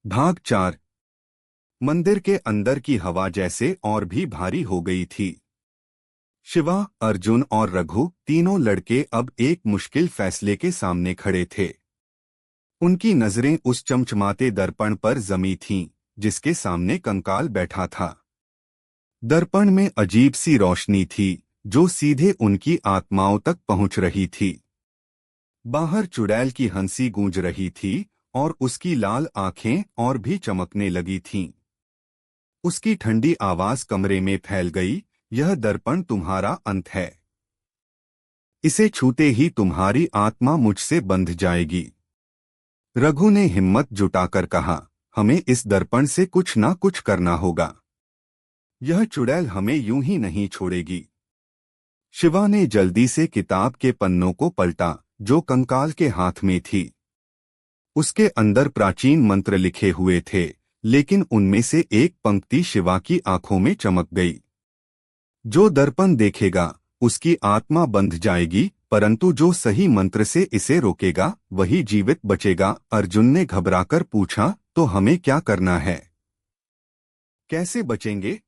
भाग 4। मंदिर के अंदर की हवा जैसे और भी भारी हो गई थी। शिवा, अर्जुन और रघु तीनों लड़के अब एक मुश्किल फैसले के सामने खड़े थे। उनकी नजरें उस चमचमाते दर्पण पर जमी थीं, जिसके सामने कंकाल बैठा था। दर्पण में अजीब सी रोशनी थी, जो सीधे उनकी आत्माओं तक पहुंच रही थी। बाहर चुड़ैल की हंसी गूंज रही थी और उसकी लाल आंखें और भी चमकने लगी थीं। उसकी ठंडी आवाज कमरे में फैल गई, यह दर्पण तुम्हारा अंत है। इसे छूते ही तुम्हारी आत्मा मुझसे बंध जाएगी। रघु ने हिम्मत जुटाकर कहा, हमें इस दर्पण से कुछ ना कुछ करना होगा। यह चुड़ैल हमें यूं ही नहीं छोड़ेगी। शिवा ने जल्दी से किताब के पन्नों को पलटा, जो कंकाल के हाथ में थी। उसके अंदर प्राचीन मंत्र लिखे हुए थे, लेकिन उनमें से एक पंक्ति शिवा की आंखों में चमक गई। जो दर्पण देखेगा, उसकी आत्मा बंध जाएगी, परंतु जो सही मंत्र से इसे रोकेगा, वही जीवित बचेगा। अर्जुन ने घबराकर पूछा, तो हमें क्या करना है? कैसे बचेंगे?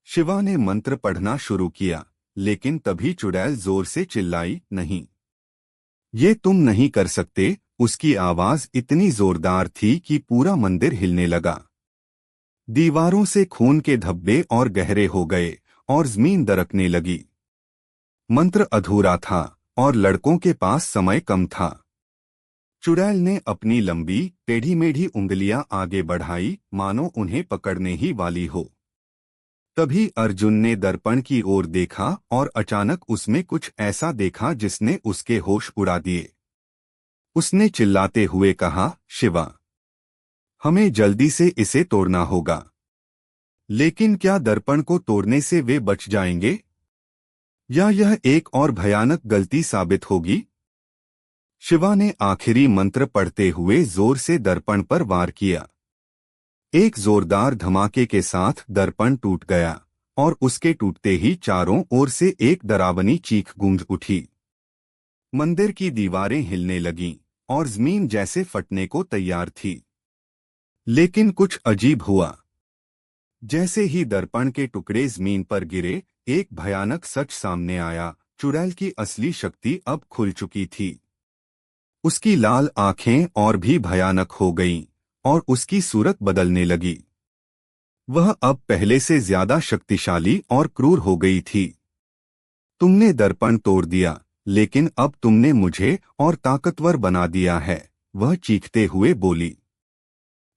शिवा ने मंत्र पढ़ना शुरू किया, लेकिन तभी चुड़ैल जोर से चिल्लाई, नहीं, ये तुम नहीं कर सकते। उसकी आवाज इतनी जोरदार थी कि पूरा मंदिर हिलने लगा। दीवारों से खून के धब्बे और गहरे हो गए और जमीन दरकने लगी। मंत्र अधूरा था और लड़कों के पास समय कम था। चुड़ैल ने अपनी लंबी टेढ़ी मेढ़ी उंगलियां आगे बढ़ाई, मानो उन्हें पकड़ने ही वाली हो। तभी अर्जुन ने दर्पण की ओर देखा और अचानक उसमें कुछ ऐसा देखा जिसने उसके होश उड़ा दिए। उसने चिल्लाते हुए कहा, शिवा, हमें जल्दी से इसे तोड़ना होगा। लेकिन क्या दर्पण को तोड़ने से वे बच जाएंगे, या यह एक और भयानक गलती साबित होगी? शिवा ने आखिरी मंत्र पढ़ते हुए जोर से दर्पण पर वार किया। एक जोरदार धमाके के साथ दर्पण टूट गया और उसके टूटते ही चारों ओर से एक डरावनी चीख गूंज उठी। मंदिर की दीवारें हिलने लगीं और जमीन जैसे फटने को तैयार थी। लेकिन कुछ अजीब हुआ। जैसे ही दर्पण के टुकड़े जमीन पर गिरे, एक भयानक सच सामने आया। चुड़ैल की असली शक्ति अब खुल चुकी थी। उसकी लाल आंखें और भी भयानक हो गईं और उसकी सूरत बदलने लगी। वह अब पहले से ज्यादा शक्तिशाली और क्रूर हो गई थी। तुमने दर्पण तोड़ दिया, लेकिन अब तुमने मुझे और ताकतवर बना दिया है, वह चीखते हुए बोली।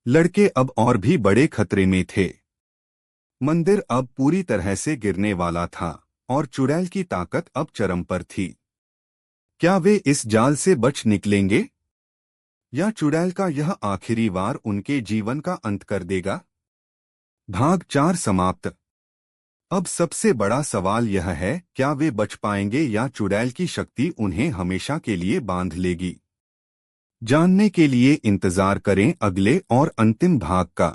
लड़के अब और भी बड़े खतरे में थे। मंदिर अब पूरी तरह से गिरने वाला था और चुड़ैल की ताकत अब चरम पर थी। क्या वे इस जाल से बच निकलेंगे, या चुड़ैल का यह आखिरी वार उनके जीवन का अंत कर देगा? भाग 4 समाप्त। अब सबसे बड़ा सवाल यह है, क्या वे बच पाएंगे या चुड़ैल की शक्ति उन्हें हमेशा के लिए बांध लेगी? जानने के लिए इंतजार करें अगले और अंतिम भाग का।